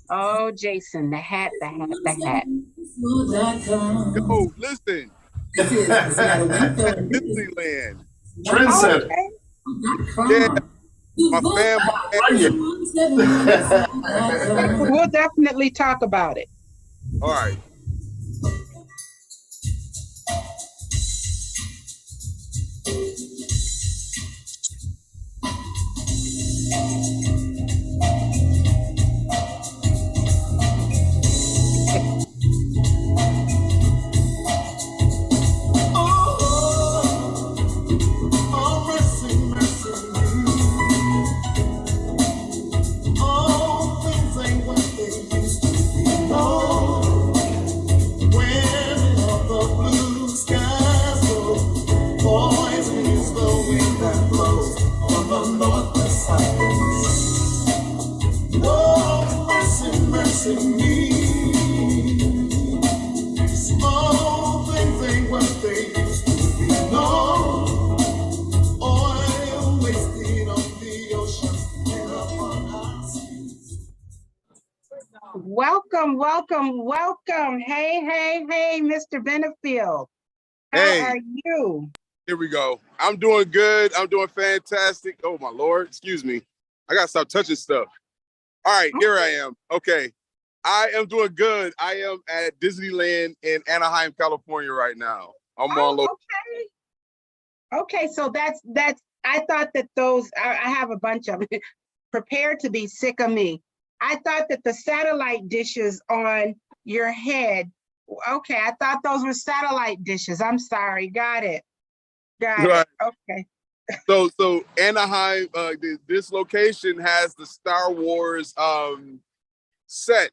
Oh, Jason, the hat, the hat, the hat. Yo, listen, Disneyland. Oh, Trendsetter. okay. Yeah, my fam, my Are family. you? We'll definitely talk about it. All right. Oh, mercy, mercy. All things ain't what they used to be. No, when all the blue skies go, poison is the wind that blows from the north and south. Oh, mercy, mercy me. All things ain't what they used to be. No, oil wasted on the ocean and upon our seas. Welcome, welcome, welcome. Hey, hey, hey, Mr. Benefield. How Hey, are you? here we go. I'm doing good. I'm doing fantastic. Oh, my Lord. Excuse me. I got to stop touching stuff. All right, here I am. Okay. I am doing good. I am at Disneyland in Anaheim, California right now. I'm on Oh, okay. Okay, so that's I thought that those I have a bunch of it. Prepare to be sick of me. I thought that the satellite dishes on your head. Okay, I thought those were satellite dishes. I'm sorry. Got it. Got it. right. Okay. So Anaheim, this location has the Star Wars set.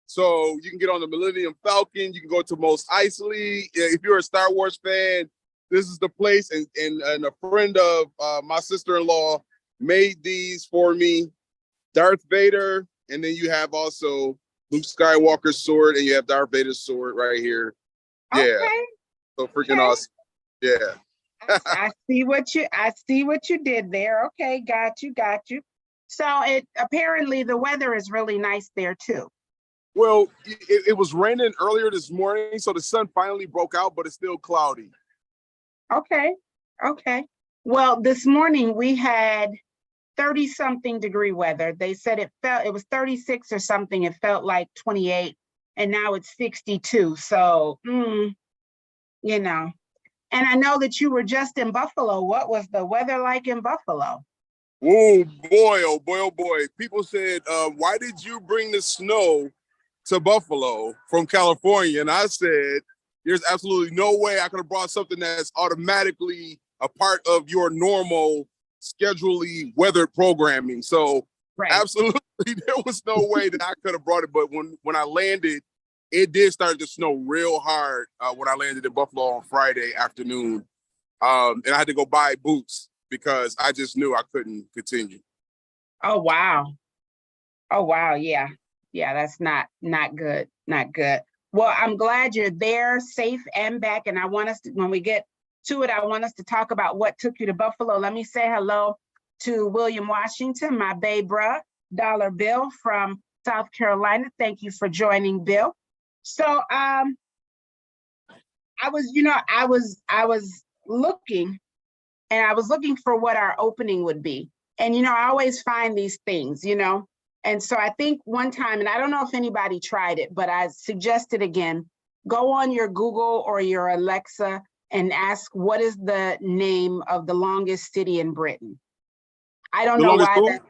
So you can get on the Millennium Falcon. You can go to Mos Eisley. If you're a Star Wars fan, this is the place. And a friend of my sister-in-law made these for me. Darth Vader, and then you have also Luke Skywalker's sword, and you have Darth Vader's sword right here. Yeah, Okay. so freaking Okay. awesome. Yeah. I see what you did there. Okay, got you, got you. So it apparently the weather is really nice there too. Well, it was raining earlier this morning, so the sun finally broke out, but it's still cloudy. Okay. Okay. Well, this morning we had 30 something degree weather. They said it was 36 or something. It felt like 28 and now it's 62. So, you know, and I know that you were just in Buffalo. What was the weather like in Buffalo? Oh boy, oh boy, oh boy. People said, why did you bring the snow to Buffalo from California? And I said, there's absolutely no way I could have brought something that's automatically a part of your normal schedulely weather programming. So Right. absolutely, there was no way that I could have brought it. But when I landed, it did start to snow real hard when I landed in Buffalo on Friday afternoon. And I had to go buy boots because I just knew I couldn't continue. Oh, wow. Oh, wow. Yeah. Yeah, that's not good. Not good. Well, I'm glad you're there, safe and back. And I want us to, when we get to it, I want us to talk about what took you to Buffalo. Let me say hello to William Washington, my bae bruh, Dollar Bill from South Carolina. Thank you for joining, Bill. So I was looking and I was looking for what our opening would be. And, I always find these things, And so I think one time, and I don't know if anybody tried it, but I suggest it again, go on your Google or your Alexa and ask what is the name of the longest city in Britain. I don't know why that's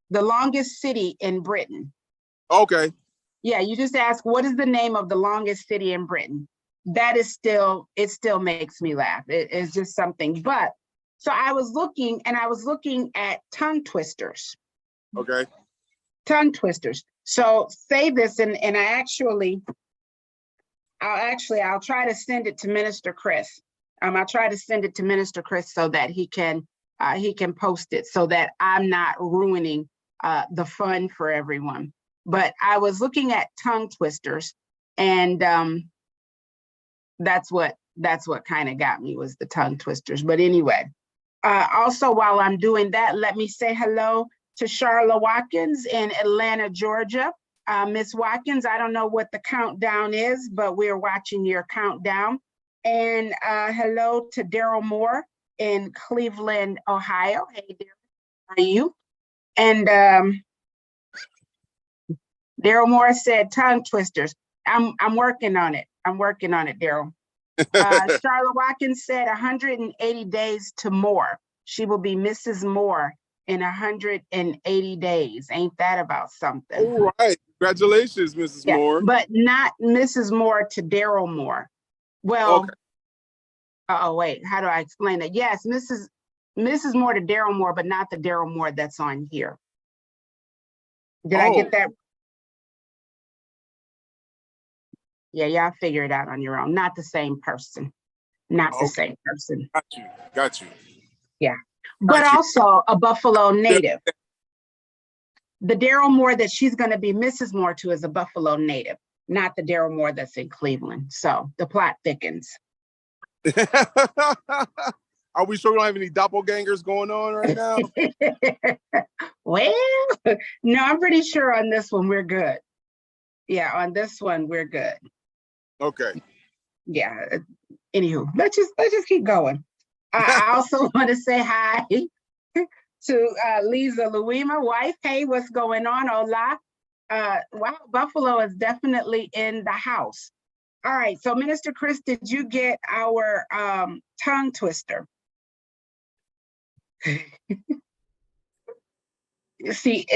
the longest city in Britain. Okay. Yeah, you just ask what is the name of the longest city in Britain. It still makes me laugh. It's just something. But so I was looking at tongue twisters. Okay. Tongue twisters. So say this, and I'll try to send it to Minister Chris. I'll try to send it to Minister Chris so that he can post it so that I'm not ruining the fun for everyone. But I was looking at tongue twisters, and that's what kind of got me was the tongue twisters. But anyway, also while I'm doing that, let me say hello to Charla Watkins in Atlanta, Georgia. Miss Watkins, I don't know what the countdown is, but we're watching your countdown. And hello to Daryl Moore in Cleveland, Ohio. Hey, Daryl, how are you? And Daryl Moore said tongue twisters. I'm working on it. I'm working on it, Daryl. Charlotte Watkins said 180 days to Moore. She will be Mrs. Moore in 180 days. Ain't that about something? All right. Congratulations, Mrs. Yeah, Moore. but not Mrs. Moore to Daryl Moore. Well, Okay. oh, wait, how do I explain that? Yes, Mrs. Moore to Daryl Moore, but not the Daryl Moore that's on here. Did I get that? Yeah, y'all figure it out on your own. Not the same person. Not the same person. Got you. Got you. Yeah, but also a Buffalo native. The Daryl Moore that she's going to be Mrs. Moore to is a Buffalo native, not the Daryl Moore that's in Cleveland. So the plot thickens. Are we sure we don't have any doppelgangers going on right now? Well, no, I'm pretty sure on this one we're good. Yeah, on this one we're good. Okay. Yeah. Anywho, let's just keep going. I also want to say hi to Lisa Louima, wife. Hey, what's going on? Hola. Wow, Buffalo is definitely in the house. All right, so Minister Chris, did you get our tongue twister? You see,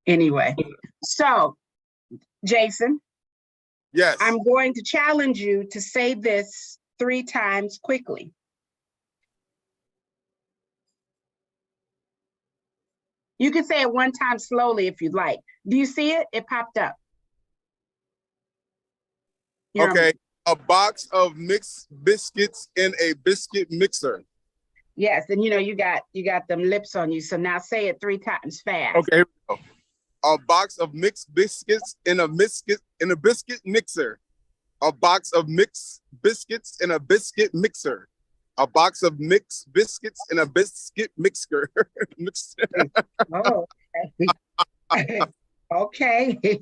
anyway. So, Jason. Yes. I'm going to challenge you to say this 3 times quickly. You can say it 1 time slowly if you'd like. Do you see it? It popped up. Okay. A box of mixed biscuits in a biscuit mixer. Yes, and you got them lips on you. So now say it 3 times fast. Okay, here we go. A box of mixed biscuits in a biscuit mixer. A box of mixed biscuits in a biscuit mixer. A box of mixed biscuits in a biscuit mixer. Oh, okay. Okay.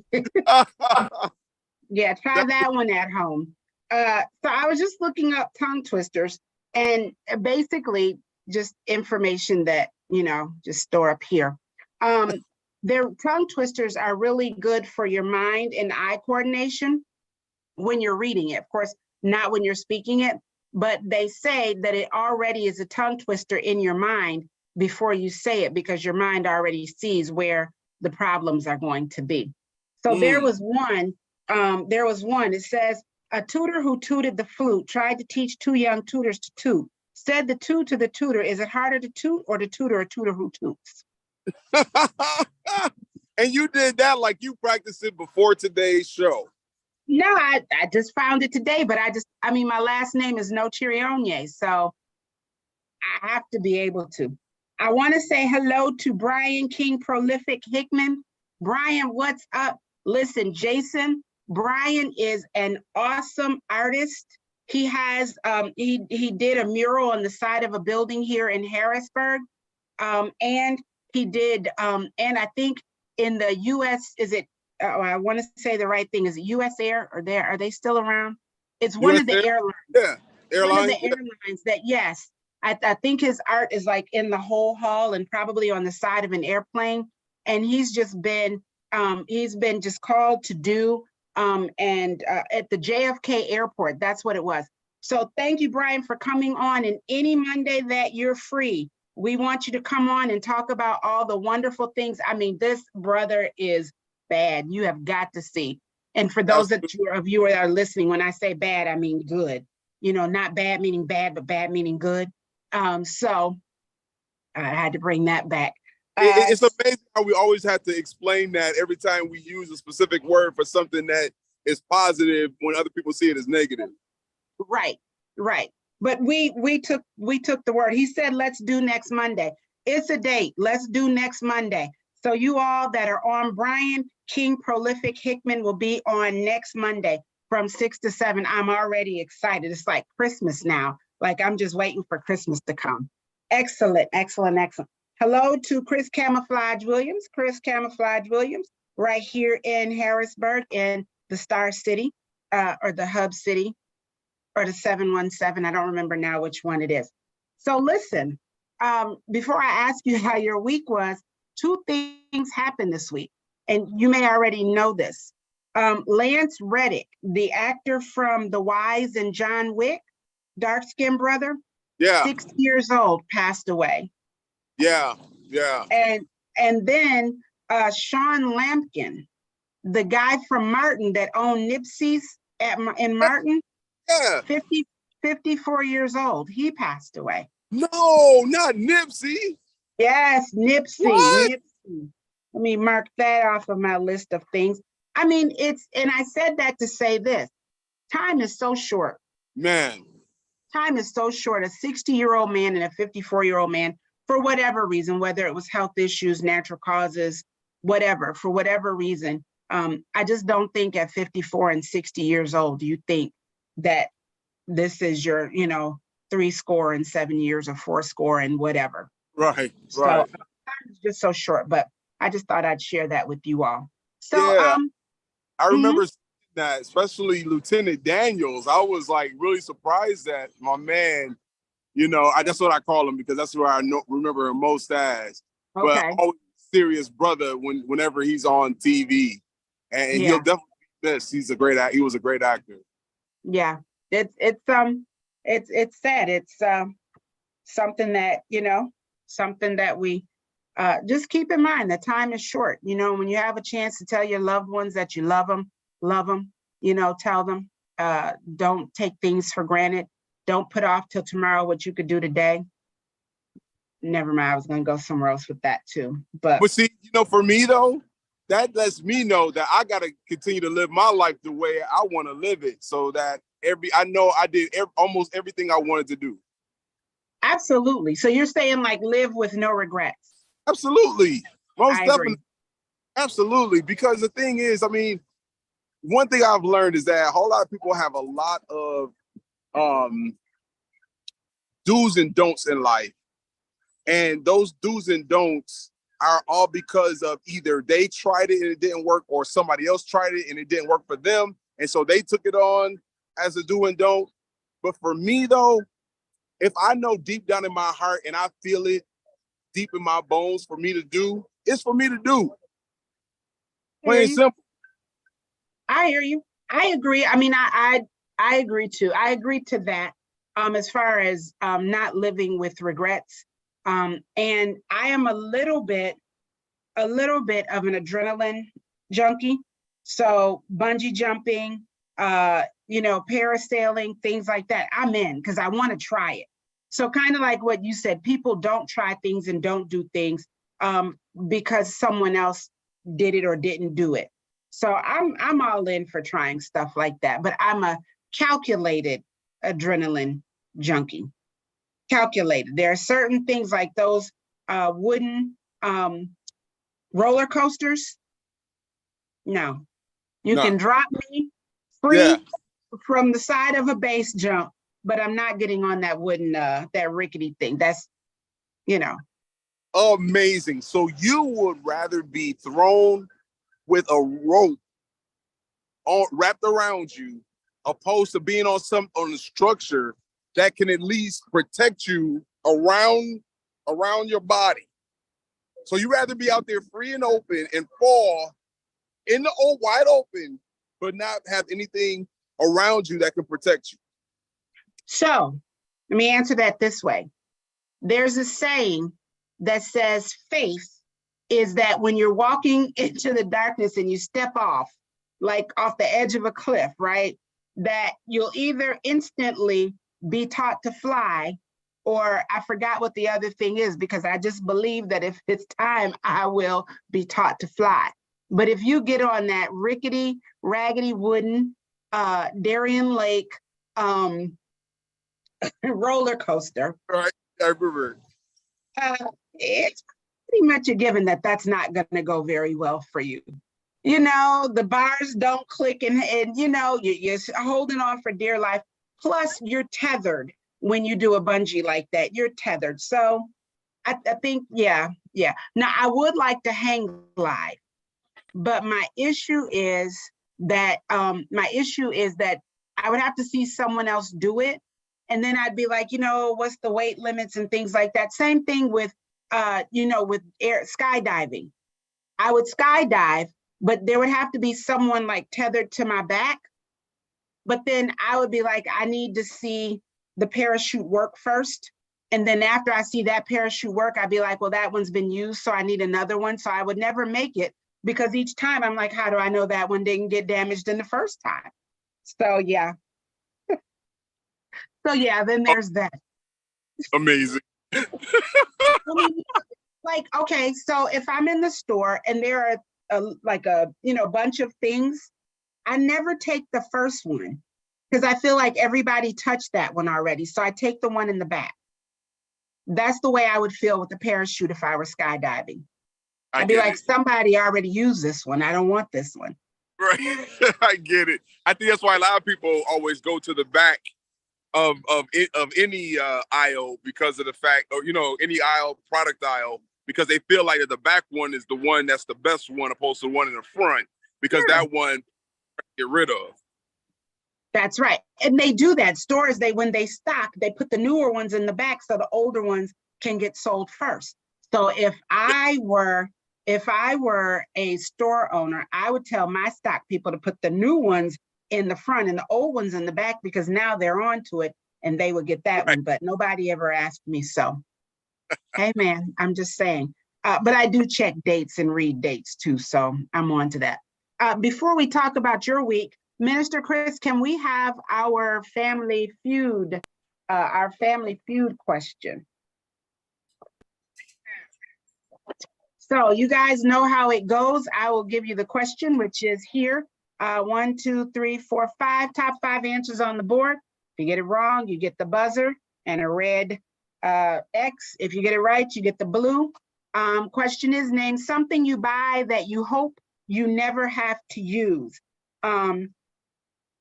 Yeah, try that one at home. So I was just looking up tongue twisters, and basically just information that, just store up here. Their tongue twisters are really good for your mind and eye coordination when you're reading it. Of course, not when you're speaking it, but they say that it already is a tongue twister in your mind before you say it, because your mind already sees where the problems are going to be. So there was one, it says, a tutor who tooted the flute tried to teach 2 young tutors to toot. Said the toot to the tutor, is it harder to toot or to tutor a tutor who toots? And you did that like you practiced it before today's show. No, I just found it today, but my last name is No Chirionye, so I have to be able to. I want to say hello to Brian King Prolific Hickman. Brian, what's up? Listen, Jason, Brian is an awesome artist. He has, he did a mural on the side of a building here in Harrisburg. And he did, and I think in the US, I want to say the right thing, is it US Air, or are they still around? It's one US of the Air? airlines. Yeah, airlines. One of the airlines that, yes, I think his art is like in the whole hall and probably on the side of an airplane. And he's just been just called to do, and at the JFK airport, that's what it was. So thank you, Brian, for coming on. And any Monday that you're free, we want you to come on and talk about all the wonderful things. I mean, this brother is bad. You have got to see. And for those of you that are listening, when I say bad, I mean good. Not bad meaning bad, but bad meaning good. So I had to bring that back. It's amazing how we always have to explain that every time we use a specific word for something that is positive when other people see it as negative. Right. But we took the word. He said, let's do next Monday. It's a date. Let's do next Monday. So you all that are on, Brian King Prolific Hickman will be on next Monday from 6 to 7. I'm already excited. It's like Christmas now. Like I'm just waiting for Christmas to come. Excellent. Hello to Chris Camouflage Williams. Chris Camouflage Williams. right here in Harrisburg in the Star City, or the Hub City, or the 717. I don't remember now which one it is. So listen, before I ask you how your week was, two things happened this week, and you may already know this. Lance Reddick, the actor from The Wise and John Wick, dark-skinned brother, Yeah. 60 years old, passed away. Yeah. And then Sean Lampkin, the guy from Martin that owned Nipsey's in Martin, Yeah. 54 years old, he passed away. No, not Nipsey. Yes, Nipsey. What? Nipsey. Let me mark that off of my list of things. I mean, and I said that to say this, time is so short. Man. Time is so short. A 60-year-old man and a 54-year-old man, for whatever reason, whether it was health issues, natural causes, whatever, for whatever reason, I just don't think at 54 and 60 years old, you think that this is your, 7 years or 4 and whatever. Right. So Right. time is just so short, but I just thought I'd share that with you all. So, Yeah. I remember that, especially Lieutenant Daniels. I was like really surprised that my man, that's what I call him because that's where I remember him most as. okay. But always serious brother whenever he's on TV, and he'll definitely be missed. He was a great actor. Yeah, it's sad. It's something that something that we just keep in mind that time is short. When you have a chance to tell your loved ones that you love them, tell them. Don't take things for granted. Don't put off till tomorrow what you could do today. Never mind, I was going to go somewhere else with that too. But see, for me though, that lets me know that I got to continue to live my life the way I want to live it, so that I know I did almost everything I wanted to do. Absolutely. So you're saying like live with no regrets? Absolutely. Most definitely. Agree. Absolutely. Because the thing is, I mean, one thing I've learned is that a whole lot of people have a lot of do's and don'ts in life. And those do's and don'ts are all because of either they tried it and it didn't work, or somebody else tried it and it didn't work for them. And so they took it on as a do and don't. But for me though, if I know deep down in my heart and I feel it deep in my bones for me to do, it's for me to do. Plain and simple. I hear you. I agree. I mean, I agree too. I agree to that. As far as not living with regrets. And I am a little bit of an adrenaline junkie. So bungee jumping, parasailing, things like that, I'm in because I want to try it. So kind of like what you said, people don't try things and don't do things because someone else did it or didn't do it. So I'm all in for trying stuff like that, but I'm a calculated adrenaline junkie. Calculated. There are certain things like those wooden roller coasters. No, you can drop me free from the side of a base jump, but I'm not getting on that wooden, that rickety thing. That's, Amazing. So you would rather be thrown with a rope wrapped around you, opposed to being on a structure that can at least protect you around your body. So you rather be out there free and open and fall in the wide open, but not have anything around you that can protect you. So let me answer that this way. There's a saying that says faith is that when you're walking into the darkness and you step off, like off the edge of a cliff, right? That you'll either instantly be taught to fly, or I forgot what the other thing is, because I just believe that if it's time, I will be taught to fly. But if you get on that rickety, raggedy wooden Darien Lake roller coaster, Right, I remember. It's pretty much a given that that's not going to go very well for you. The bars don't click and you're holding on for dear life. Plus, you're tethered when you do a bungee like that. You're tethered. So I think, yeah. Now, I would like to hang glide, But my issue is that I would have to see someone else do it. And then I'd be like, what's the weight limits and things like that. Same thing with, with skydiving. I would skydive, but there would have to be someone like tethered to my back. But then I would be like, I need to see the parachute work first. And then after I see that parachute work, I'd be like, well, that one's been used, so I need another one. So I would never make it, because each time I'm like, how do I know that one didn't get damaged in the first time? So yeah. So yeah, then there's that. Amazing. Like, okay, so if I'm in the store and there are a bunch of things, I never take the first one because I feel like everybody touched that one already. So I take the one in the back. That's the way I would feel with the parachute if I were skydiving. I'd be like, somebody already used this one. I don't want this one. Right. I get it. I think that's why a lot of people always go to the back of any aisle, because of the fact, or any aisle, product aisle, because they feel like that the back one is the one that's the best one, opposed to the one in the front, because that one get rid of. That's right. And they do that. Stores, when they stock, they put the newer ones in the back so the older ones can get sold first. So if I were a store owner, I would tell my stock people to put the new ones in the front and the old ones in the back, because now they're onto it and they would get that one. But nobody ever asked me. So, hey man, I'm just saying. But I do check dates and read dates too. So I'm on to that. Before we talk about your week, Minister Chris, can we have our family feud question? So you guys know how it goes. I will give you the question, which is here. 1, 2, 3, 4, 5. Top 5 answers on the board. If you get it wrong, you get the buzzer and a red X. If you get it right, you get the blue. Question is, name something you buy that you hope you never have to use.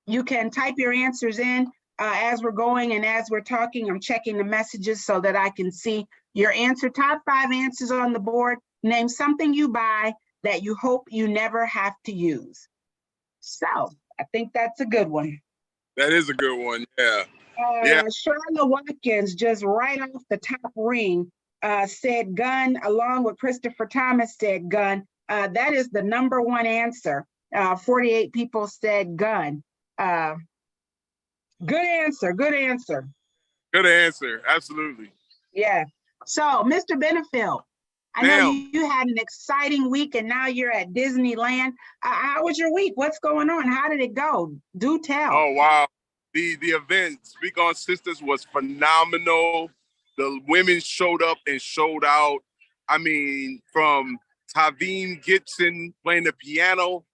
You can type your answers in as we're going, and as we're talking, I'm checking the messages so that I can see your answer. Top 5 answers on the board. Name something you buy that you hope you never have to use. So I think that's a good one. That is a good one, yeah. Charlotte Watkins, just right off the top ring, said gun, along with Christopher Thomas said gun. That is the number one answer. 48 people said gun. Good answer, good answer. Good answer, absolutely. Yeah. So, Mr. Benefield, I know you had an exciting week and now you're at Disneyland. How was your week? What's going on? How did it go? Do tell. Oh, wow. The event, Speak On Sisters, was phenomenal. The women showed up and showed out. I mean, from Taveen Gibson playing the piano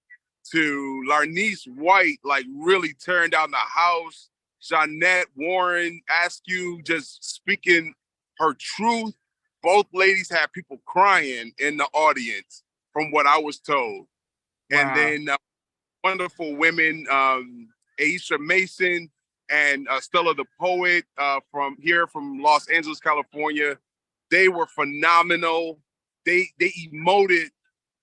to Larnice White, like really tearing down the house. Jeanette Warren, Askew, just speaking her truth. Both ladies had people crying in the audience, from what I was told. Wow. And then wonderful women, Aisha Mason and Stella the Poet from Los Angeles, California. They were phenomenal. They emoted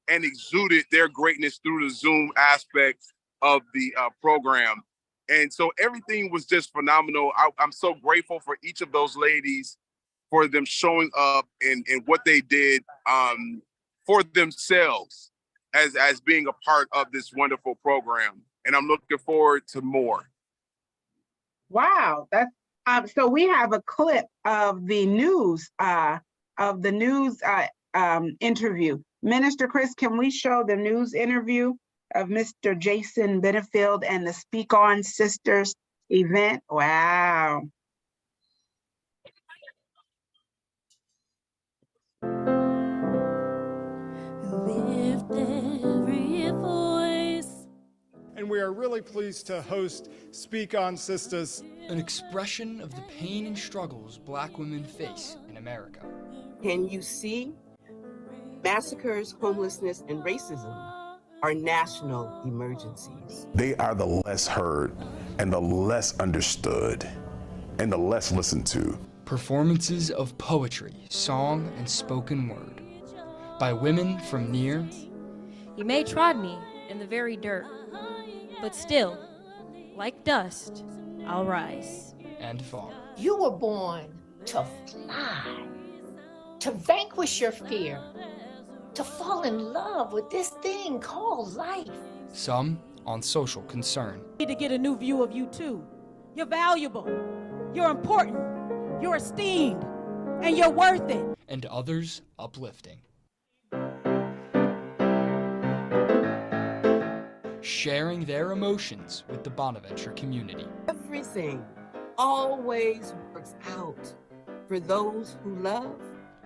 and exuded their greatness through the Zoom aspect of the program. And so everything was just phenomenal. I'm so grateful for each of those ladies, for them showing up and what they did for themselves as being a part of this wonderful program. And I'm looking forward to more. Wow. That's so we have a clip of the news interview. Minister Chris, can we show the news interview of Mr. Jason Benefield and the Speak On Sisters event? Wow. Lift every voice. And we are really pleased to host Speak On Sisters, an expression of the pain and struggles Black women face in America. Can you see? Massacres, homelessness, and racism are national emergencies. They are the less heard and the less understood and the less listened to. Performances of poetry, song, and spoken word by women from near You may trod me in the very dirt, but still, like dust, I'll rise and fall. You were born to fly, to vanquish your fear, to fall in love with this thing called life. Some on social concern. Need to get a new view of you too. You're valuable, you're important, you're esteemed, and you're worth it. And others uplifting. Sharing their emotions with the Bonaventure community. Everything always works out for those who love.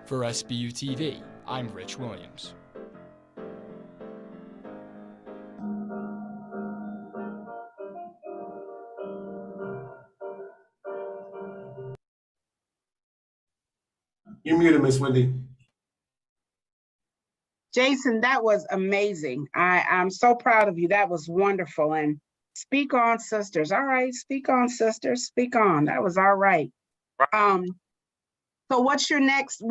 For SBU TV, I'm Rich Williams. You're muted, Miss Wendy. Jason, that was amazing. I'm so proud of you. That was wonderful. And speak on, sisters. All right, speak on, sisters. Speak on. That was all right. So what's your next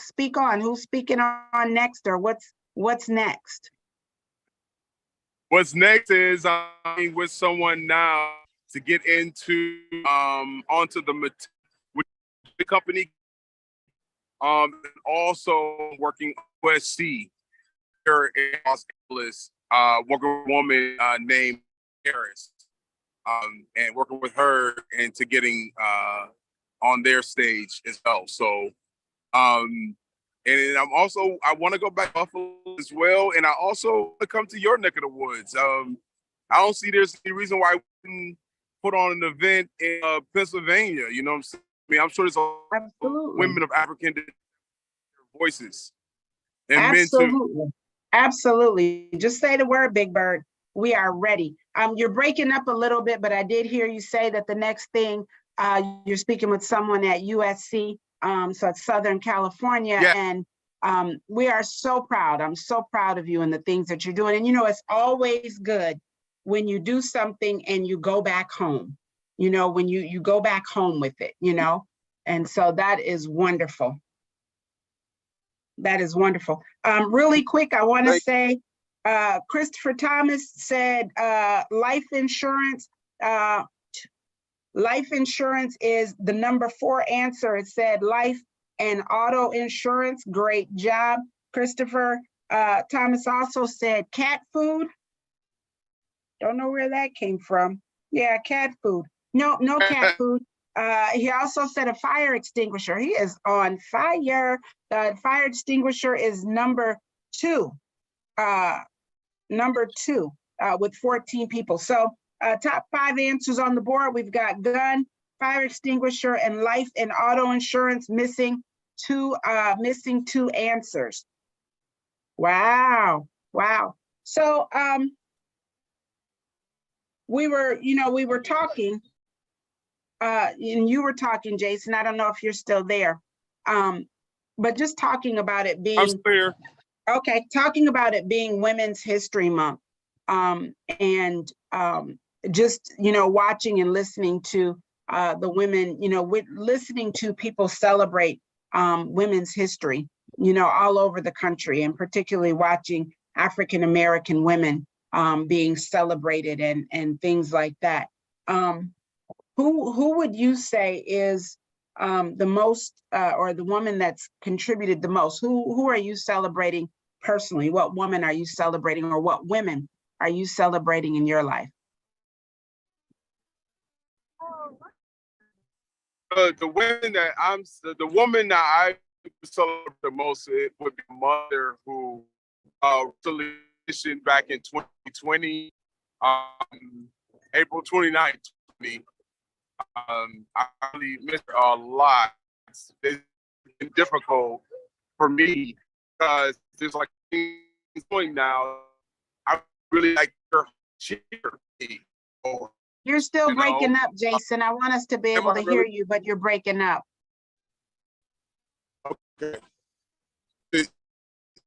speak on? Who's speaking on next, or what's next? What's next is I'm with someone now to get into onto with the company. Also working USC here in Los Angeles, working with a woman named Harris, and working with her into getting on their stage as well. So, and I want to go back to Buffalo as well, and I also want to come to your neck of the woods. I don't see there's any reason why we couldn't put on an event in Pennsylvania. You know what I'm saying? I mean, I'm sure there's women of African voices and men too. Absolutely. Just say the word, Big Bird. We are ready. You're breaking up a little bit, but I did hear you say that the next thing you're speaking with someone at USC, so it's Southern California, yeah. And we are so proud. I'm so proud of you and the things that you're doing. And you know, it's always good when you do something and you go back home. You know, when you go back home with it, you know, and so that is wonderful. That is wonderful. Really quick, I want to say, Christopher Thomas said life insurance. Life insurance is the number 4 answer. It said life and auto insurance. Great job, Christopher. Thomas also said cat food. Don't know where that came from. Yeah, cat food. No cat food. He also said a fire extinguisher. He is on fire. The fire extinguisher is number 2. With 14 people. So top 5 answers on the board. We've got gun, fire extinguisher, and life and auto insurance missing 2 answers. Wow. So we were talking, and you were talking, Jason. I don't know if you're still there, but just talking about it being. I'm clear. Okay, talking about it being Women's History Month, and just watching and listening to the women, listening to people celebrate women's history, all over the country, and particularly watching African American women being celebrated and things like that. Who would you say is the most, or the woman that's contributed the most? Who are you celebrating personally? What woman are you celebrating, or what women are you celebrating in your life? The woman that I celebrate the most, it would be mother who back in 2020, April 29th, 2020. I really miss her a lot. It's been difficult for me because there's like things going now. I really like her cheer. You're still breaking up, Jason. I want us to be able to hear you, but you're breaking up. Okay. Is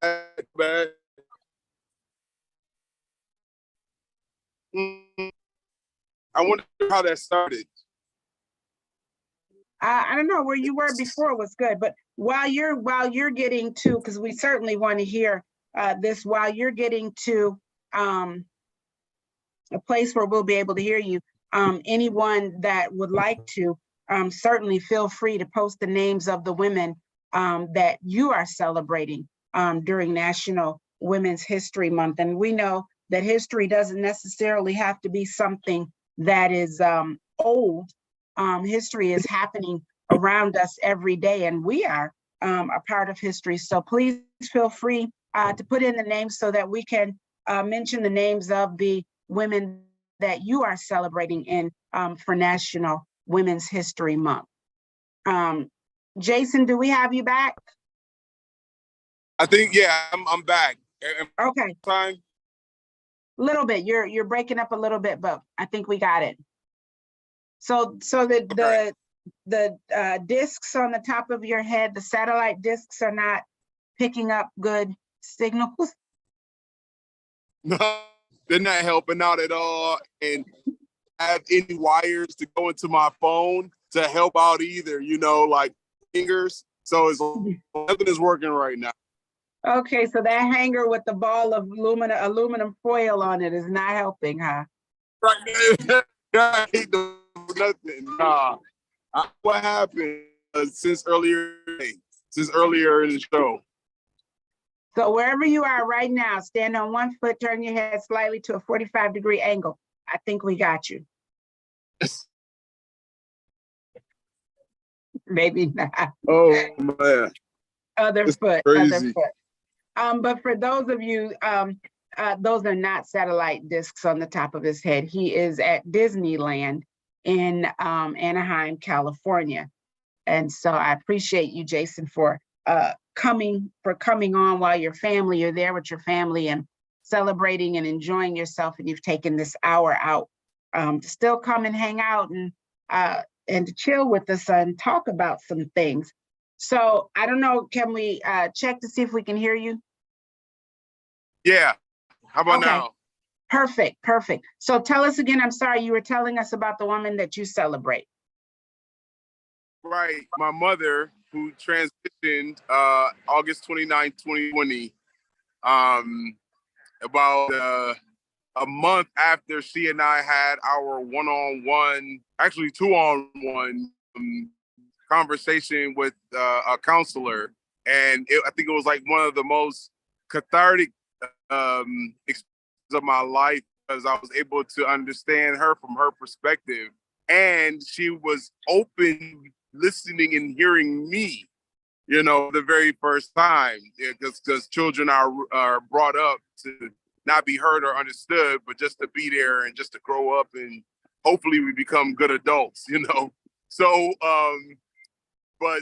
that bad? I wonder how that started. I don't know where you were before was good, but while you're getting to, because we certainly want to hear this while you're getting to a place where we'll be able to hear you. Anyone that would like to, certainly feel free to post the names of the women that you are celebrating during National Women's History Month. And we know that history doesn't necessarily have to be something that is old. History is happening around us every day, and we are a part of history. So please feel free to put in the names so that we can mention the names of the women that you are celebrating in for National Women's History Month. Jason, do we have you back? I think, yeah, I'm back. Okay. Fine. Little bit. You're breaking up a little bit, but I think we got it. So the discs on the top of your head, the satellite discs, are not picking up good signals. No, they're not helping out at all. And have any wires to go into my phone to help out either, you know, like fingers. So it's nothing is working right now. Okay, so that hanger with the ball of aluminum foil on it is not helping, huh? Right. I ain't doing nothing. Nah. What happened since earlier in the show? So wherever you are right now, stand on one foot, turn your head slightly to a 45-degree angle. I think we got you. Maybe not. Oh man. Other foot. Crazy. But for those of you, those are not satellite discs on the top of his head. He is at Disneyland in Anaheim, California. And so I appreciate you, Jason, for coming on while you're there with your family and celebrating and enjoying yourself. And you've taken this hour out to still come and hang out and to chill with us and talk about some things. So I don't know, can we check to see if we can hear you? Yeah. How about now? Perfect. So tell us again, I'm sorry, you were telling us about the woman that you celebrate. Right. My mother, who transitioned August 29, 2020, about a month after she and I had our one-on-one, actually two-on-one conversation with a counselor. And I think it was like one of the most cathartic experiences of my life, because I was able to understand her from her perspective. And she was open, listening and hearing me, you know, the very first time, because children are brought up to not be heard or understood, but just to be there and just to grow up, and hopefully we become good adults, you know. So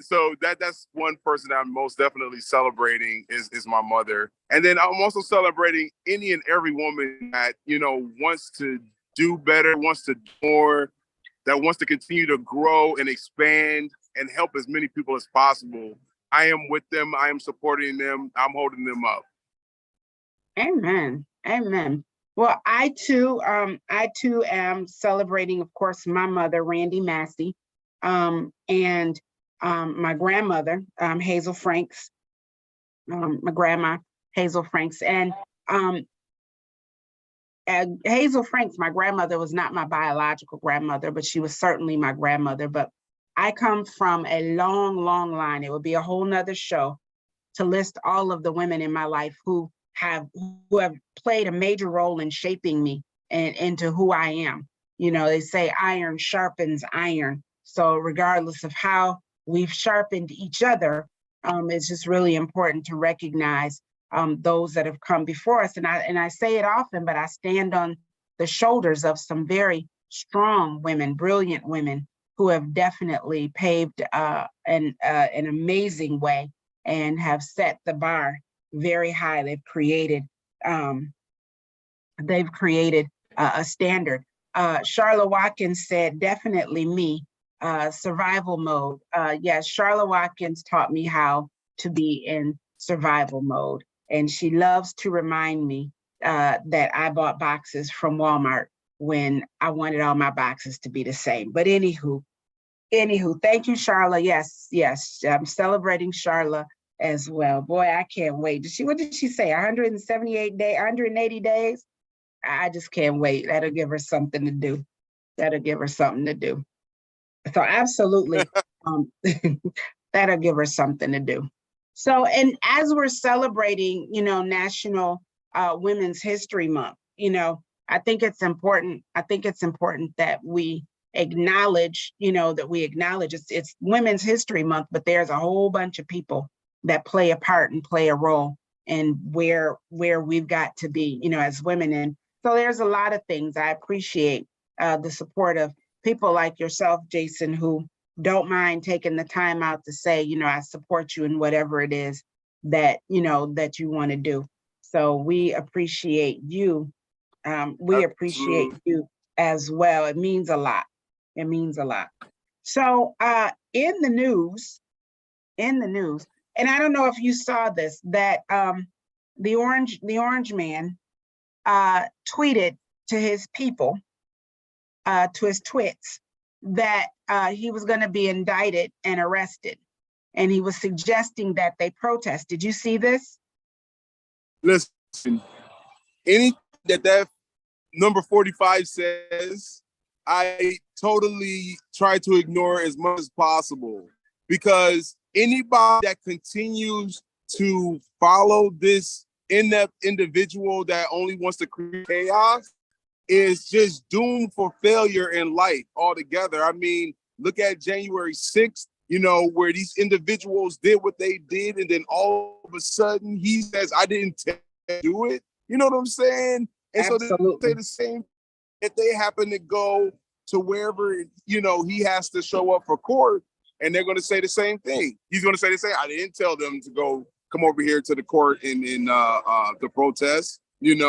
so that's one person that I'm most definitely celebrating is my mother. And then I'm also celebrating any and every woman that, you know, wants to do better, wants to do more, that wants to continue to grow and expand and help as many people as possible. I am with them. I am supporting them. I'm holding them up. Amen. Well, I too am celebrating, of course, my mother, Randy Massey, and my grandmother, Hazel Franks, my grandma, Hazel Franks. And Hazel Franks, my grandmother, was not my biological grandmother, but she was certainly my grandmother. But I come from a long line. It would be a whole nother show to list all of the women in my life who have played a major role in shaping me and into who I am. You know, they say iron sharpens iron. So regardless of how we've sharpened each other, it's just really important to recognize those that have come before us. And I say it often, but I stand on the shoulders of some very strong women, brilliant women, who have definitely paved an amazing way and have set the bar very high. They've created a standard. Charlotte Watkins said, definitely me, survival mode. Yes, Charlotte Watkins taught me how to be in survival mode. And she loves to remind me that I bought boxes from Walmart when I wanted all my boxes to be the same. But anywho, thank you, Charla. Yes, I'm celebrating Charla as well. Boy, I can't wait. What did she say? 178 days, 180 days? I just can't wait. That'll give her something to do. That'll give her something to do. So absolutely, that'll give her something to do. So, and as we're celebrating, National Women's History Month, I think it's important. I think it's important that we acknowledge, it's Women's History Month, but there's a whole bunch of people that play a part and play a role in where we've got to be, as women. And so there's a lot of things. I appreciate the support of people like yourself, Jason, who don't mind taking the time out to say, I support you in whatever it is that, that you want to do. So we appreciate you. We appreciate you as well. It means a lot. It means a lot. So in the news, and I don't know if you saw this, that the orange man tweeted to his people, to his twits, that he was going to be indicted and arrested. And he was suggesting that they protest. Did you see this? Listen, anything that number 45 says, I totally try to ignore as much as possible, because anybody that continues to follow this inept individual that only wants to create chaos is just doomed for failure in life altogether. I mean, look at January 6th, where these individuals did what they did, and then all of a sudden he says, I didn't do it. You know what I'm saying? And Absolutely. So they say the same if they happen to go to wherever, he has to show up for court, and they're going to say the same thing. He's going to say the same. I didn't tell them to go come over here to the court in the protest, and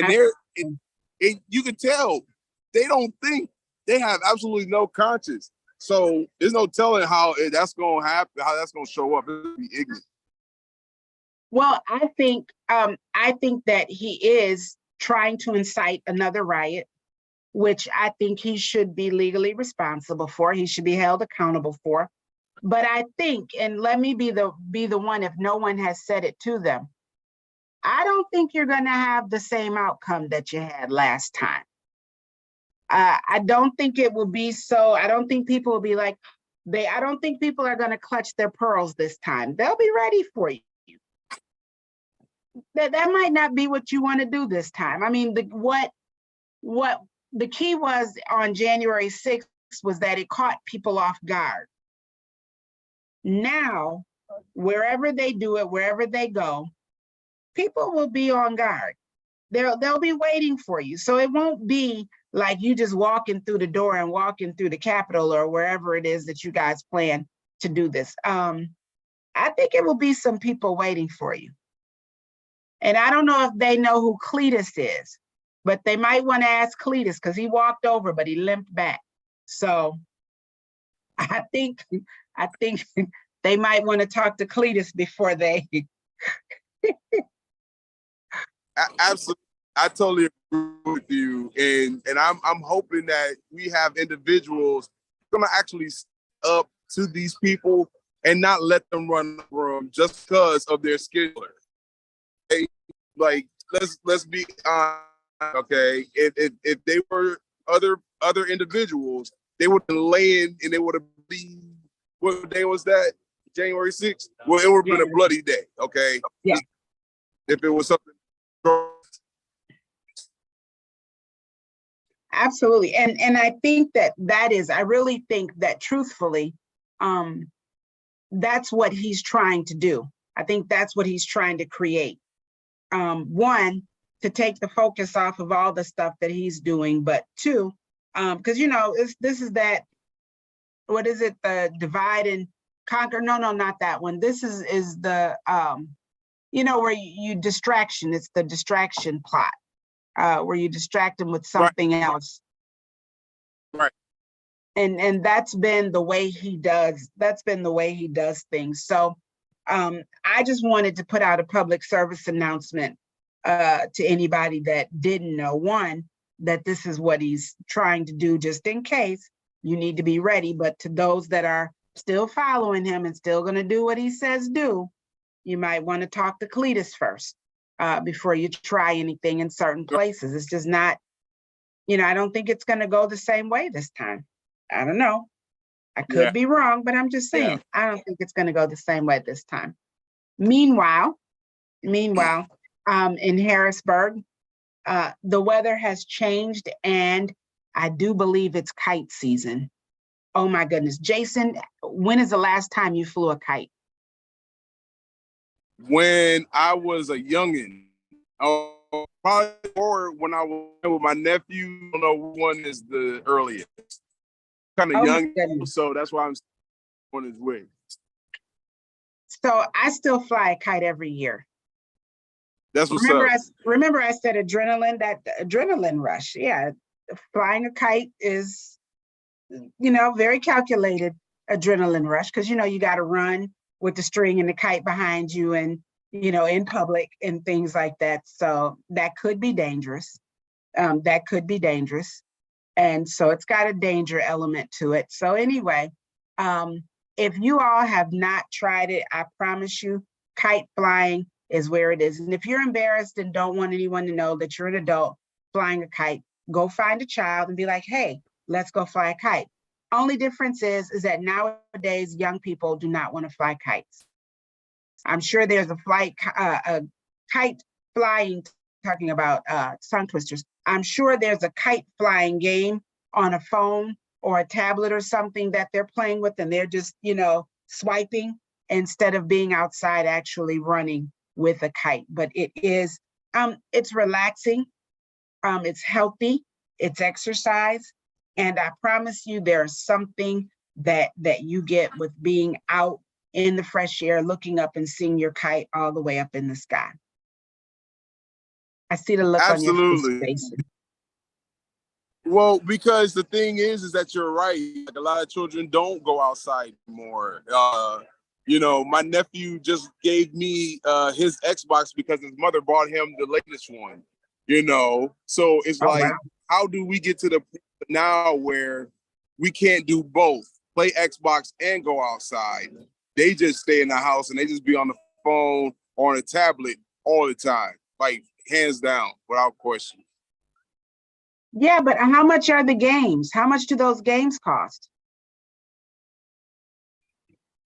they're, you can tell they don't think, they have absolutely no conscience. So there's no telling how that's going to happen, how that's going to show up. It'll be ignorant. Well, I think that he is trying to incite another riot, which I think he should be legally responsible for. He should be held accountable for. But I think, and let me be the one if no one has said it to them, I don't think you're going to have the same outcome that you had last time. I don't think it will be so. I don't think people will be like, I don't think people are going to clutch their pearls this time. They'll be ready for you. That might not be what you want to do this time. I mean, what the key was on January 6th was that it caught people off guard. Now, wherever they do it, wherever they go, people will be on guard. They'll be waiting for you. So it won't be like you just walking through the door and walking through the Capitol or wherever it is that you guys plan to do this. I think it will be some people waiting for you. And I don't know if they know who Cletus is, but they might want to ask Cletus, because he walked over, but he limped back. So I think they might want to talk to Cletus before they. Absolutely, I totally agree with you, and I'm hoping that we have individuals going to actually step up to these people and not let them run over them just because of their skin color. Okay? Like, let's be honest. Okay, if they were other individuals, they would have been laying, and they would have been, what day was that? January 6th? Well, it would have been a bloody day, okay? Yeah. If it was something. Absolutely. And I think I really think that truthfully, that's what he's trying to do. I think that's what he's trying to create. One, to take the focus off of all the stuff that he's doing, but two, because this is that, what is it, the divide and conquer? No, not that one. This is the where you distraction. It's the distraction plot, where you distract them with something else. Right. And that's been the way he does. That's been the way he does things. So I just wanted to put out a public service announcement to anybody that didn't know. One, that this is what he's trying to do, just in case you need to be ready. But to those that are still following him and still gonna do what he says do, you might want to talk to Cletus first before you try anything in certain places. It's just not, I don't think it's gonna go the same way this time. I don't know. I could be wrong, but I'm just saying, I don't think it's gonna go the same way this time. Meanwhile, in Harrisburg, the weather has changed and I do believe it's kite season. Oh my goodness. Jason, when is the last time you flew a kite? When I was a youngin', probably more when I was with my nephew. I don't know which one is the earliest. Kind of young, so that's why I'm on his way. So I still fly a kite every year. That's what's up. Remember I said adrenaline, that adrenaline rush. Yeah, flying a kite is, very calculated adrenaline rush because, you got to run with the string and the kite behind you and, in public and things like that. So that could be dangerous. And so it's got a danger element to it. So anyway, if you all have not tried it, I promise you, kite flying is where it is. And if you're embarrassed and don't want anyone to know that you're an adult flying a kite, go find a child and be like, hey, let's go fly a kite. Only difference is that nowadays young people do not want to fly kites. I'm sure there's a kite flying, talking about tongue twisters. I'm sure there's a kite flying game on a phone or a tablet or something that they're playing with, and they're just, swiping instead of being outside actually running with a kite. But it is, it's relaxing, it's healthy, it's exercise. And I promise you there's something that you get with being out in the fresh air, looking up and seeing your kite all the way up in the sky. I see the look on your face. Well, because the thing is that you're right. Like, a lot of children don't go outside anymore. My nephew just gave me his Xbox because his mother bought him the latest one. So it's wow. How do we get to the point now where we can't do both, play Xbox and go outside? They just stay in the house and they just be on the phone or on a tablet all the time, like hands down, without question. Yeah, but how much are the games? How much do those games cost?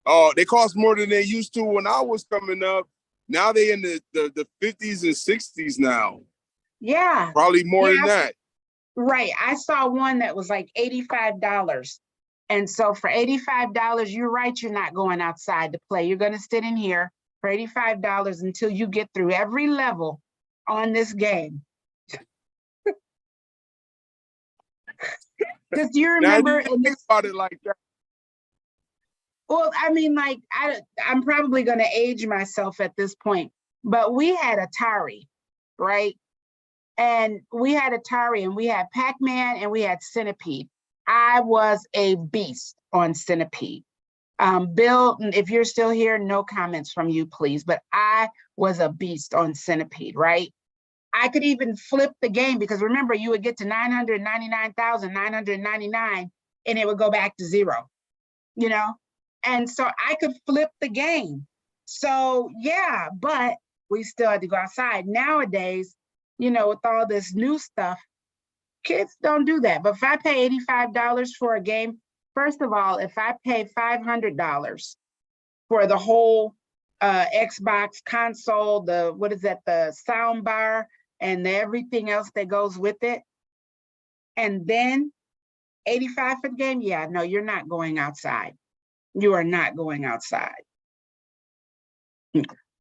Oh, they cost more than they used to when I was coming up. Now they in the 50s and 60s now. Yeah. Probably more than that. Right. I saw one that was like $85. And so for $85, you're right, you're not going outside to play. You're going to sit in here for $85 until you get through every level on this game. Because you remember about it like that. Well, I mean, like, I'm probably going to age myself at this point, but we had Atari, right? And we had Atari and we had Pac-Man and we had Centipede. I was a beast on Centipede. Bill, if you're still here, no comments from you, please. But I was a beast on Centipede, right? I could even flip the game because remember, you would get to 999,999 and it would go back to 0, And so I could flip the game. So yeah, but we still had to go outside. Nowadays, with all this new stuff, kids don't do that. But if I pay $85 for a game, first of all, if I pay $500 for the whole Xbox console, the sound bar and everything else that goes with it, and then 85 for the game, yeah, no, you're not going outside. You are not going outside.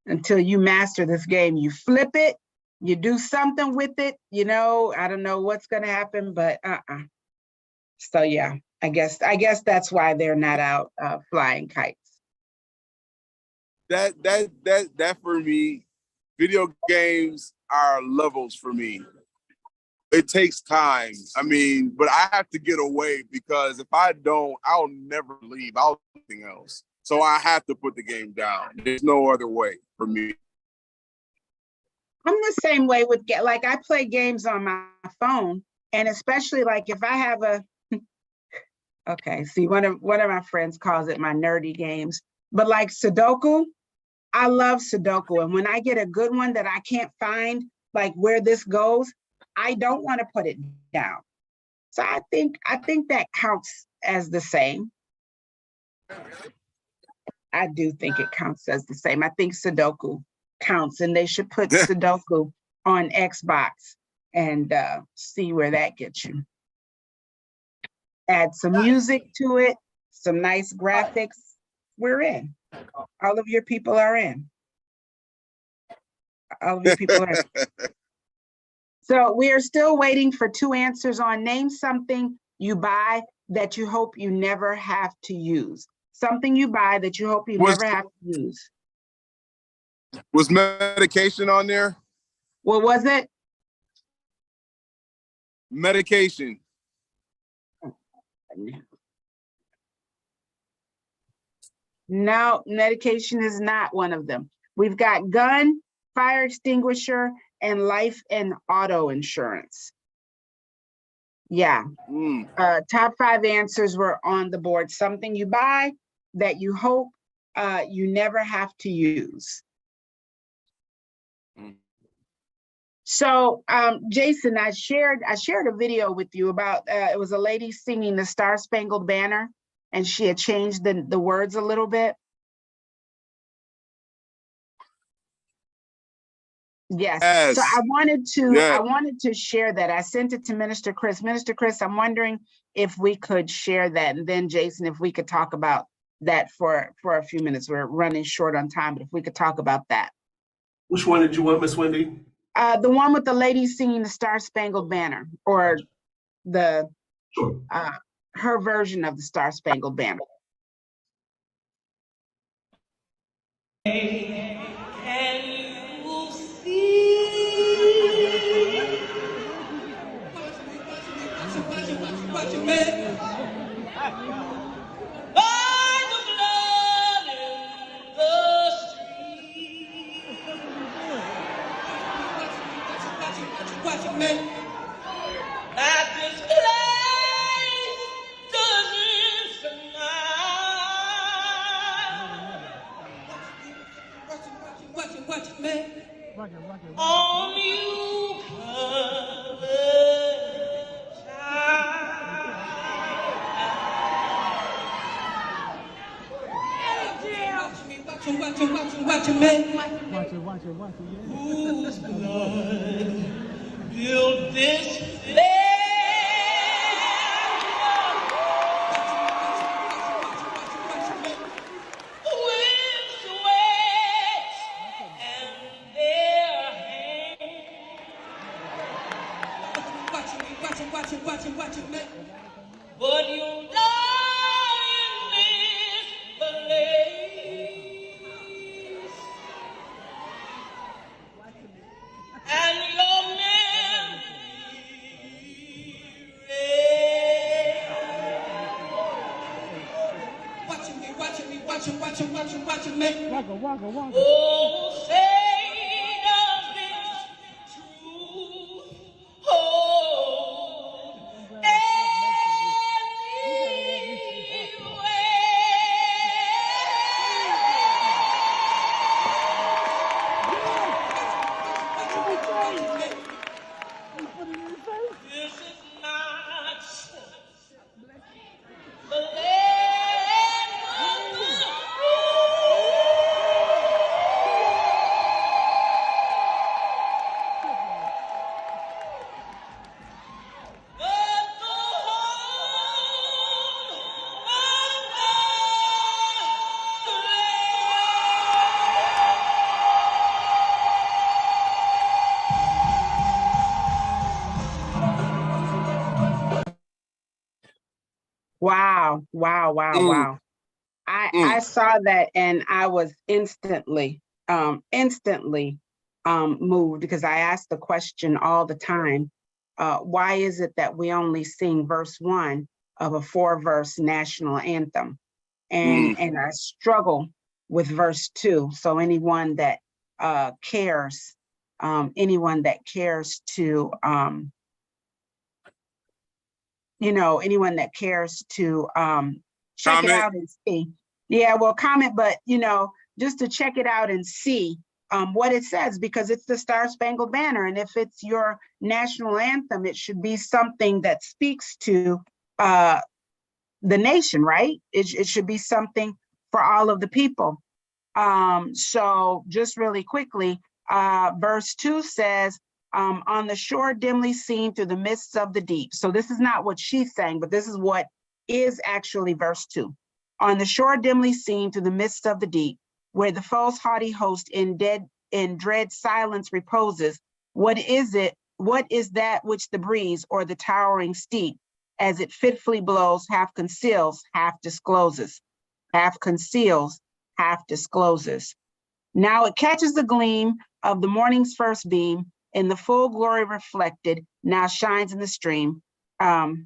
Until you master this game, you flip it, you do something with it, I don't know what's gonna happen, but So yeah, I guess that's why they're not out flying kites. That for me, video games are levels for me. It takes time. I mean, but I have to get away because if I don't, I'll never leave. I'll do something else. So I have to put the game down. There's no other way for me. I'm the same way with I play games on my phone, and especially like if I have Okay, see, one of my friends calls it my nerdy games, but like Sudoku, I love Sudoku. And when I get a good one that I can't find, like where this goes, I don't want to put it down. So I think that counts as the same. I do think it counts as the same. I think Sudoku counts, and they should put Sudoku on Xbox and see where that gets you. Add some music to it, some nice graphics. We're in. All of your people are in. All of your people are in. So we are still waiting for 2 answers on name something you buy that you hope you never have to use. Something you buy that you hope you never have to use. Was medication on there? What was it? Medication. No, medication is not one of them. We've got gun, fire extinguisher, and life and auto insurance. Yeah. Top 5 answers were on the board. Something you buy that you hope you never have to use. So Jason, I shared a video with you about it was a lady singing the Star Spangled Banner, and she had changed the words a little bit. Yes. So I wanted to share that. I sent it to Minister Chris. Minister Chris, I'm wondering if we could share that, and then Jason, if we could talk about that for a few minutes. We're running short on time, but if we could talk about that. Which one did you want, Miss Wendy? The one with the lady singing the Star Spangled Banner, or the her version of the Star Spangled Banner. Whose blood built this watch it, man. But you die in this place, and your memory watch me, man. Oh, say does this truth hold This is not the land of the Wow. I saw that and I was instantly moved, because I ask the question all the time, why is it that we only sing verse 1 of a 4-verse national anthem? And I struggle with verse 2. So anyone that cares to you know, anyone that cares to check it Comment. out and see. Yeah, well, comment, but you know, just to check it out and see what it says, because it's the Star Spangled Banner. And if it's your national anthem, it should be something that speaks to the nation, right? It should be something for all of the people. So just really quickly, verse 2 says, on the shore dimly seen through the mists of the deep. So this is not what she's saying, but this is what is actually verse 2. On the shore dimly seen through the midst of the deep, where the foe's haughty host in dread silence reposes, what is that which the breeze or the towering steep, as it fitfully blows, half conceals, half discloses, half conceals, half discloses. Now it catches the gleam of the morning's first beam, in the full glory reflected, now shines in the stream. So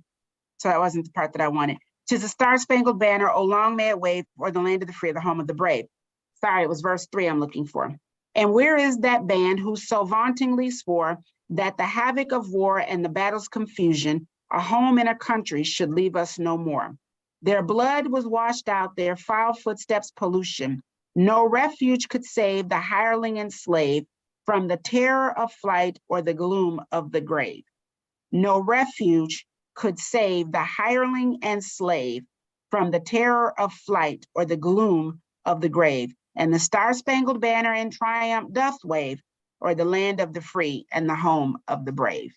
that wasn't the part that I wanted. 'Tis a star-spangled banner, oh long may it wave, o'er the land of the free, the home of the brave. Sorry, it was verse 3 I'm looking for. And where is that band who so vauntingly swore that the havoc of war and the battle's confusion, a home and a country, should leave us no more? Their blood was washed out, their foul footsteps pollution. No refuge could save the hireling and slave from the terror of flight or the gloom of the grave. No refuge could save the hireling and slave from the terror of flight or the gloom of the grave. And the star-spangled banner in triumph doth wave, or the land of the free and the home of the brave.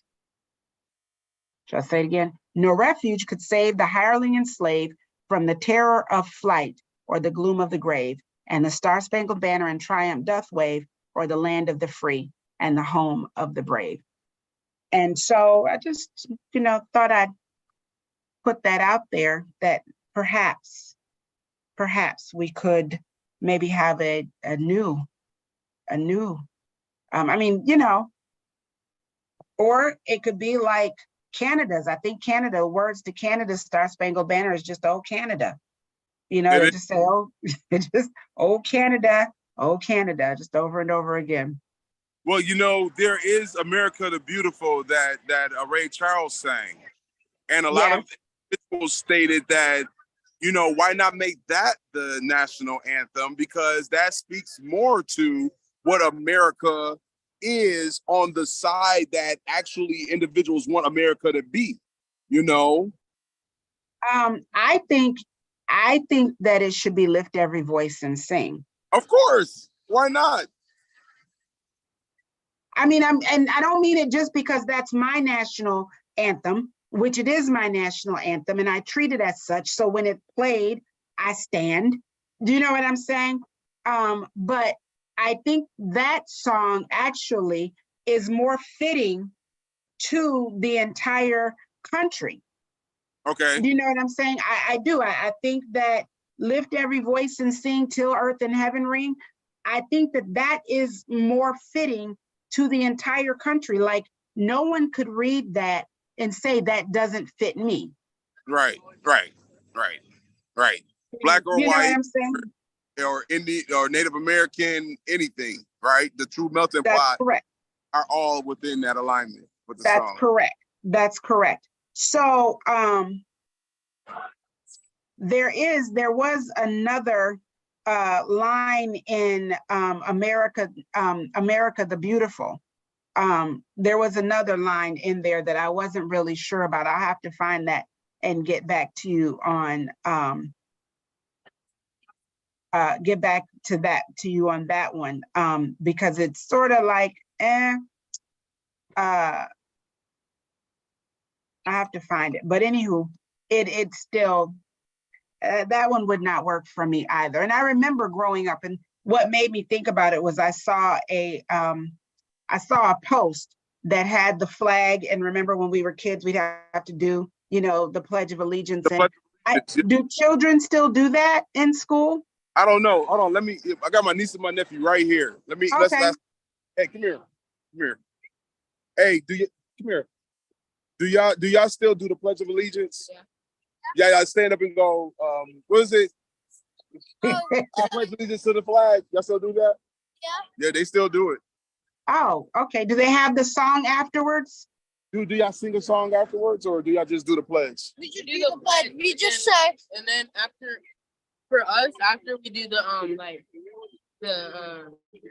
Shall I say it again? No refuge could save the hireling and slave from the terror of flight or the gloom of the grave. And the star-spangled banner in triumph doth wave, or the land of the free and the home of the brave. And so I just, you know, thought I'd put that out there, that perhaps we could maybe have a new, I mean, you know, or it could be like Canada's. I think Canada, words to Canada's Star Spangled Banner is just, oh, Canada. You know, they just say, oh, just, oh, Canada, just over and over again. Well, you know, there is America the Beautiful that Ray Charles sang. And a lot of people stated that, you know, why not make that the national anthem? Because that speaks more to what America is on the side that actually individuals want America to be, you know? I think that it should be Lift Every Voice and Sing. Of course. Why not? I mean, and I don't mean it just because that's my national anthem, which it is my national anthem, and I treat it as such. So when it played, I stand. Do you know what I'm saying? But I think that song actually is more fitting to the entire country. Okay. Do you know what I'm saying? I do. I think that Lift Every Voice and Sing Till Earth and Heaven Ring, I think that is more fitting to the entire country. Like, no one could read that and say that doesn't fit me. Right. Black or you know white, what I'm saying? or Indian or Native American, anything, right? The true melting pot correct. Are all within that alignment with the song. That's correct. So there was another line in America the Beautiful. There was another line in there that I wasn't really sure about. I'll have to find that and get back to you on that one, because it's sort of like I have to find it, but anywho, it's still that one would not work for me either. And I remember growing up, and what made me think about it was I saw a post that had the flag. And remember when we were kids, we'd have to do, you know, the Pledge of Allegiance. Do children still do that in school? I don't know. Hold on. I got my niece and my nephew right here. Let's hey, come here. Hey, come here. Do y'all still do the Pledge of Allegiance? Yeah. Y'all stand up and go, what is it? I pledge allegiance to the flag. Y'all still do that? Yeah. Yeah, they still do it. Oh, okay. Do they have the song afterwards? Do y'all sing a song afterwards, or do y'all just do the pledge? We just do the pledge. We just say, and then for us, after we do the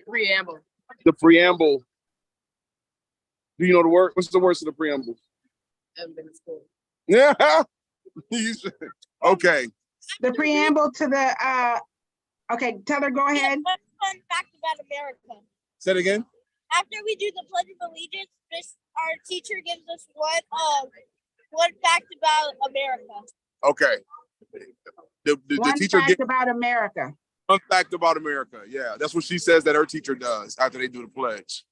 preamble. The preamble. Do you know the word? What's the words to the preamble? Yeah. Okay. The preamble to the okay, Teller, go ahead. What's fun fact about America? Say it again. After we do the Pledge of Allegiance, our teacher gives us one fact about America. Okay. The One teacher fact gives about America. one fact about America. Yeah, that's what she says that her teacher does after they do the pledge.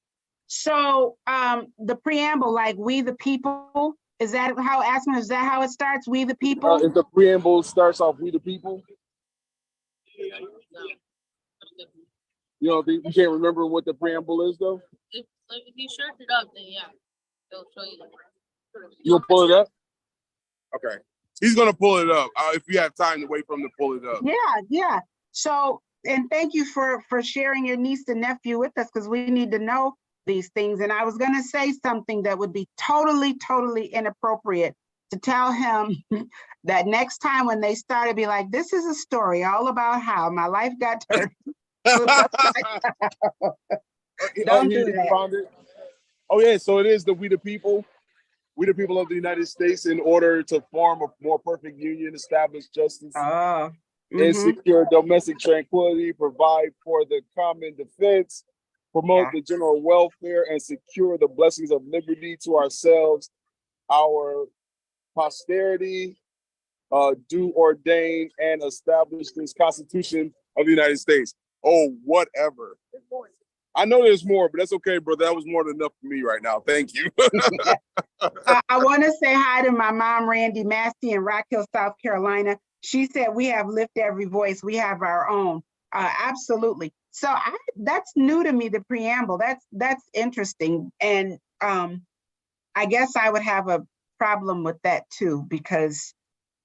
So the preamble, like we the people, is that how asking? Is that how it starts? We the people. If the preamble starts off "We the people," you know, you can't remember what the preamble is, though. If you search it up, then yeah, they'll show you. You'll pull it up. Okay, he's gonna pull it up if you have time to wait for him to pull it up. Yeah. So, and thank you for sharing your niece and nephew with us, because we need to know these things. And I was gonna say something that would be totally inappropriate to tell him that next time when they start to be like, this is a story all about how my life got turned. Don't do that. Oh yeah, so it is the "We the people." We the people of the United States, in order to form a more perfect union, establish justice, and secure domestic tranquility, provide for the common defense, promote the general welfare, and secure the blessings of liberty to ourselves, our posterity, do ordain and establish this Constitution of the United States. Oh, whatever. I know there's more, but that's okay, brother. That was more than enough for me right now. Thank you. I want to say hi to my mom, Randy Massey, in Rock Hill, South Carolina. She said, we have lift every voice. We have our own. Absolutely. So that's new to me, the preamble. That's interesting. And I guess I would have a problem with that too, because,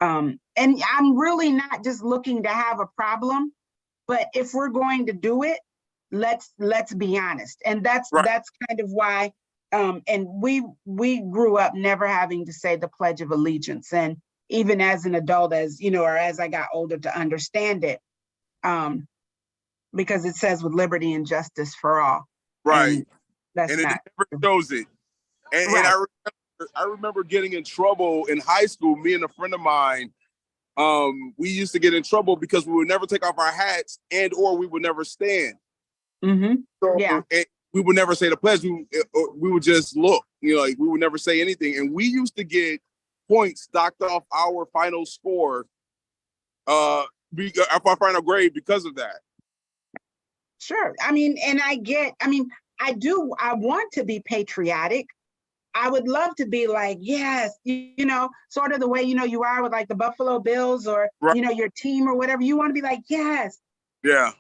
and I'm really not just looking to have a problem, but if we're going to do it, let's be honest. And that's kind of why, and we grew up never having to say the Pledge of Allegiance. And even as an adult, as you know, or as I got older to understand it, because it says with liberty and justice for all. Right. And it never shows it. And I remember getting in trouble in high school. Me and a friend of mine, we used to get in trouble because we would never take off our hats or we would never stand. So, and we would never say the pledge. We would just look, like we would never say anything. And we used to get points docked off our final score, our final grade because of that. Sure. I mean, and I want to be patriotic. I would love to be like, yes, sort of the way, you are with like the Buffalo Bills or, your team or whatever. You want to be like, yes. Yeah.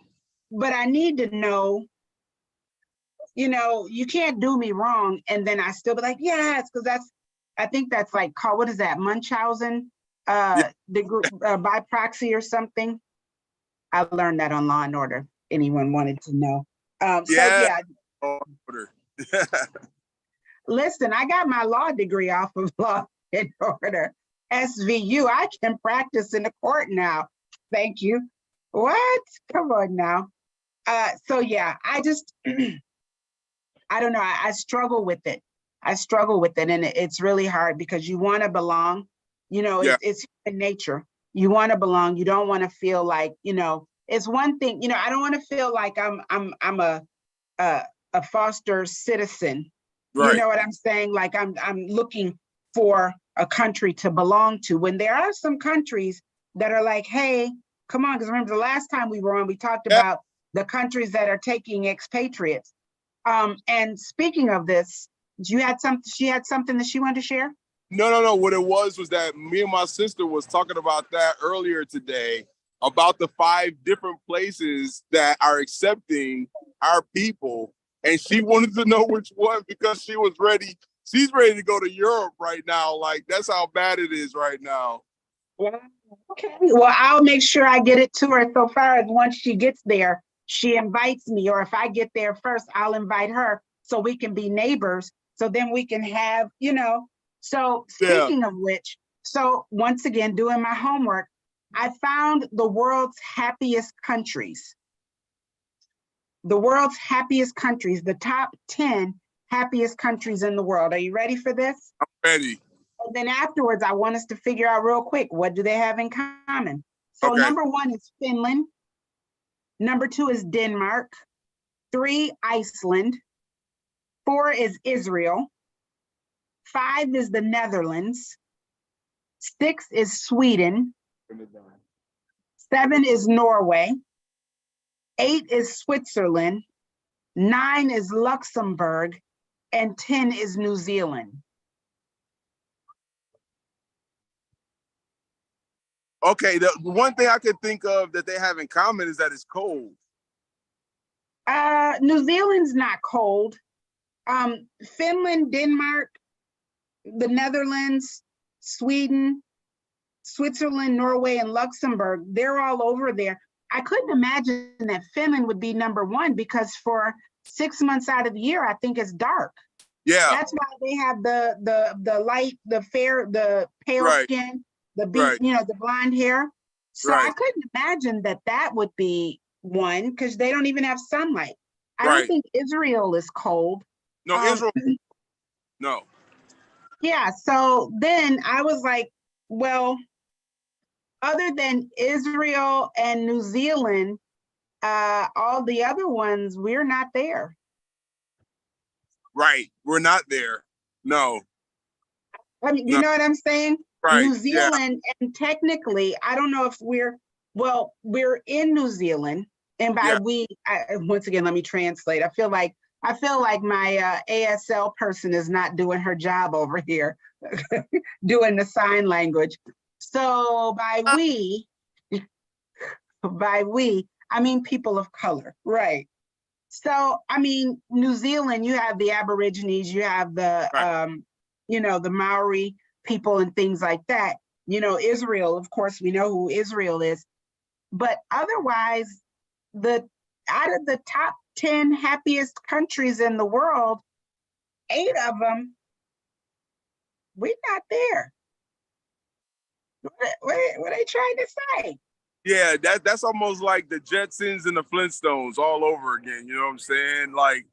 But I need to know, you can't do me wrong. And then I still be like, yes, because I think that's like called, what is that? Munchausen by proxy or something. I learned that on Law and Order. Anyone wanted to know. Listen, I got my law degree off of Law and Order, SVU. I can practice in the court now. Thank you. What? Come on now. So yeah, I just, I don't know. I struggle with it. And it's really hard because you want to belong. It's in nature. You want to belong. You don't want to feel like, it's one thing, I don't want to feel like I'm a foster citizen. Right. You know what I'm saying? Like I'm looking for a country to belong to, when there are some countries that are like, hey, come on, because remember the last time we were on, we talked about the countries that are taking expatriates. And speaking of this, she had something that she wanted to share? No. What it was that me and my sister was talking about that earlier today, about the 5 different places that are accepting our people. And she wanted to know which one because she was ready. She's ready to go to Europe right now. Like, that's how bad it is right now. Yeah. Okay. Well, I'll make sure I get it to her. So far as once she gets there, she invites me, or if I get there first, I'll invite her so we can be neighbors. So then we can have, so Yeah. speaking of which, so once again, doing my homework, I found the world's happiest countries. The world's happiest countries, the top 10 happiest countries in the world. Are you ready for this? I'm ready. And then afterwards, I want us to figure out real quick, what do they have in common? So Okay. number 1 is Finland. Number 2 is Denmark. 3, Iceland. 4 is Israel. 5 is the Netherlands. 6 is Sweden. 7 is Norway. 8 is Switzerland. 9 is Luxembourg. And 10 is New Zealand. Okay, the one thing I could think of that they have in common is that it's cold. New Zealand's not cold. Finland, Denmark, the Netherlands, Sweden, Switzerland, Norway, and Luxembourg, they're all over there. I couldn't imagine that Finland would be number 1 because for 6 months out of the year, I think it's dark. Yeah. That's why they have the light, the fair, the pale Right. skin, the Right. the blonde hair. So I Right. couldn't imagine that would be one because they don't even have sunlight. I Right. don't think Israel is cold. No, Israel. No. Yeah, so then I was like, well, other than Israel and New Zealand, all the other ones, we're not there. Right. We're not there. No. I mean, you No. know what I'm saying? Right. New Zealand, and technically, I don't know if we're in New Zealand, and by once again, let me translate. I feel like my ASL person is not doing her job over here, doing the sign language. So by we, I mean people of color, right? So I mean, New Zealand, you have the Aborigines, you have the the Maori people and things like that. Israel, of course, we know who Israel is, but otherwise, out of the top 10 happiest countries in the world, 8 of them, we're not there. What are they trying to say? Yeah, that's almost like the Jetsons and the Flintstones all over again. You know what I'm saying? Like,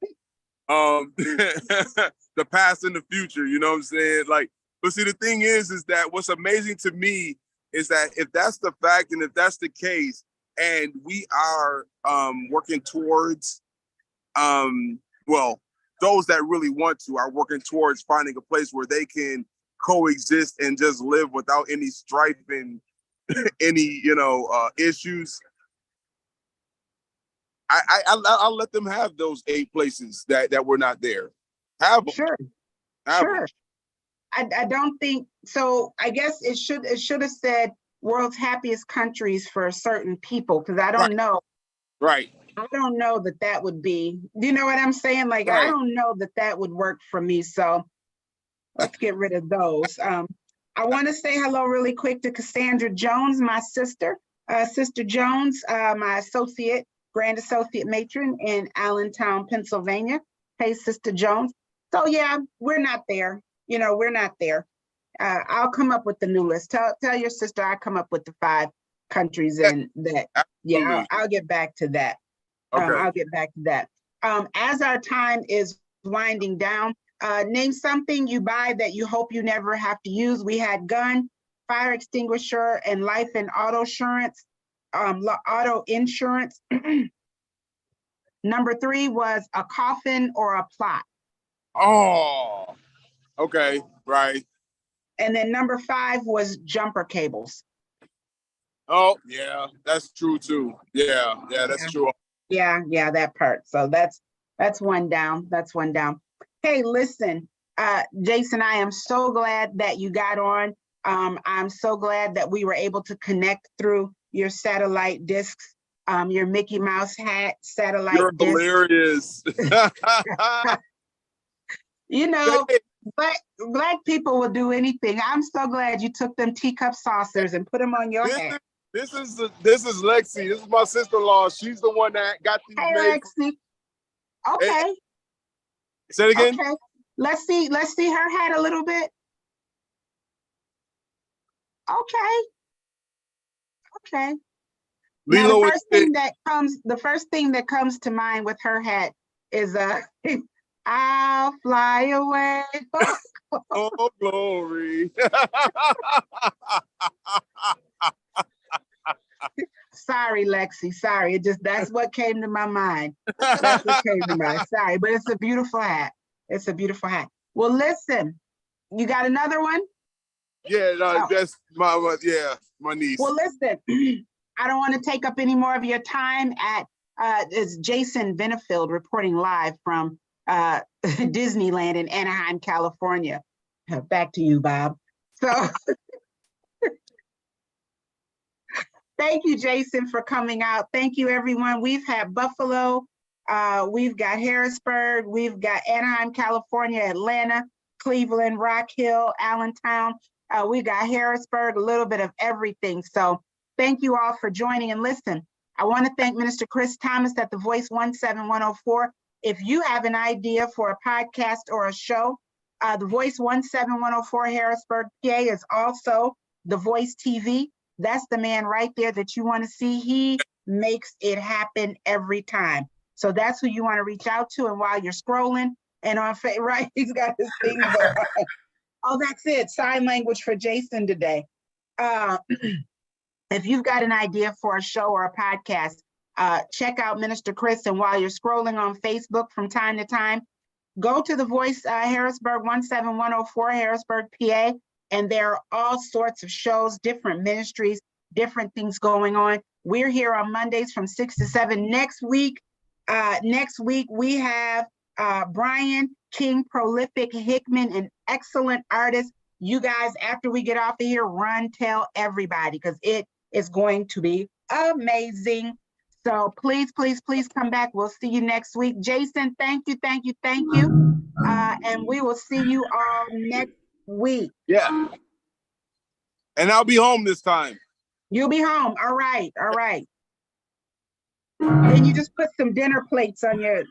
the past and the future. You know what I'm saying? Like, but see, the thing is that what's amazing to me is that if that's the fact and if that's the case, and we are working towards, those that really want to are working towards finding a place where they can coexist and just live without any strife and any issues. I'll let them have those 8 places that we're not there. Have them. Sure. Sure. I don't think so. I guess it should have said world's happiest countries for certain people, because I don't know. Right. I don't know that would be, you know what I'm saying? Like, I don't know that would work for me. So let's get rid of those. I want to say hello really quick to Cassandra Jones, my sister. Sister Jones, my grand associate matron in Allentown, Pennsylvania. Hey, Sister Jones. So yeah, we're not there. We're not there. I'll come up with the new list. Tell your sister I'll come up with the 5 countries and that. Yeah, I'll get back to that. Okay. I'll get back to that. As our time is winding down, name something you buy that you hope you never have to use. We had gun, fire extinguisher, and life and auto insurance. Number 3 was a coffin or a plot. Oh, okay, right. And then number 5 was jumper cables. Oh, yeah, that's true too. Yeah, that's true. Yeah, that part. So that's one down. That's one down. Hey, listen, Jason, I am so glad that you got on. I'm so glad that we were able to connect through your satellite discs, your Mickey Mouse hat satellite. You're disc. hilarious. Black people will do anything. I'm so glad you took them teacup saucers and put them on your hat. This is Lexi. This is my sister-in-law. She's the one that got these made. Lexi. Okay. Say it again. Okay. Let's see her hat a little bit. Okay. Okay. Now Lilo the first thing that comes to mind with her hat is I'll fly away. Oh, glory. Sorry, Lexi. Sorry. That's what came to my mind. That's what came to mind. Sorry, but it's a beautiful hat. It's a beautiful hat. Well, listen, you got another one? Yeah, no, that's my niece. Well, listen, I don't want to take up any more of your time. It's Jason Benefield reporting live from Disneyland in Anaheim, California. Back to you, Bob. So thank you, Jason, for coming out. Thank you, everyone. We've had Buffalo, we've got Harrisburg, we've got Anaheim, California, Atlanta, Cleveland, Rock Hill, Allentown. We got Harrisburg, a little bit of everything. So thank you all for joining. And listen, I want to thank Minister Chris Thomas at the Voice 17104. If you have an idea for a podcast or a show, the Voice 17104 Harrisburg, PA is also the Voice TV. That's the man right there that you want to see. He makes it happen every time. So that's who you want to reach out to. And while you're scrolling and on right, he's got his things on. Oh, that's it. Sign language for Jason today. If you've got an idea for a show or a podcast, check out Minister Chris. And while you're scrolling on Facebook from time to time, go to the Voice Harrisburg 17104 Harrisburg, PA. And there are all sorts of shows, different ministries, different things going on. We're here on Mondays from 6 to 7. Next week we have Brian King, prolific Hickman, an excellent artist. You guys, after we get off of here, run, tell everybody, because it is going to be amazing. So please, please, please come back. We'll see you next week. Jason, thank you. And we will see you all next week. Yeah. And I'll be home this time. You'll be home. All right. Then you just put some dinner plates on your...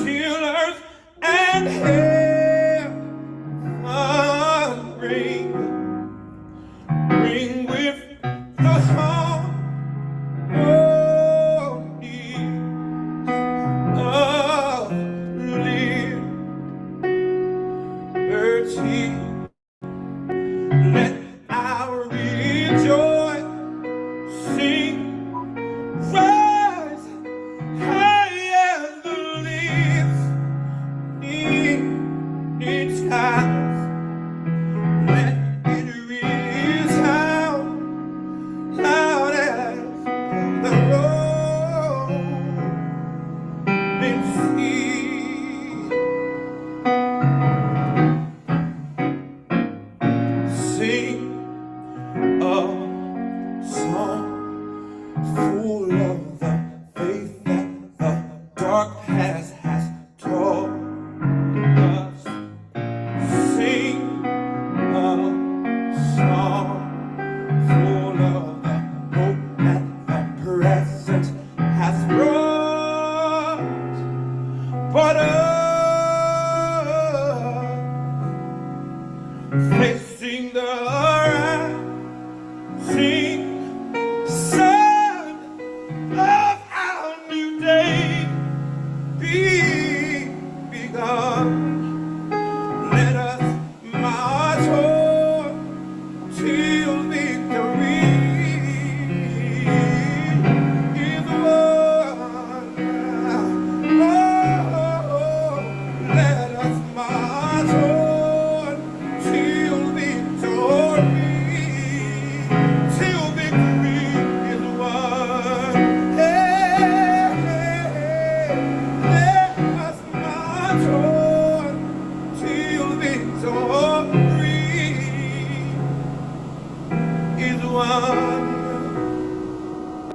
Till earth and heaven ring with the harmony of liberty. Let our rejoice sing, rise high as the leaves each time. Let it resound loud as the rolling sea. Sing a song full of the faith that the dark past has taught us. Sing a song full of the hope that the present has brought. But facing the rising sun of our new day begun. Let us march on till victory is won. Oh, let us march on till victory is won. Hey, let us march on till victory is won.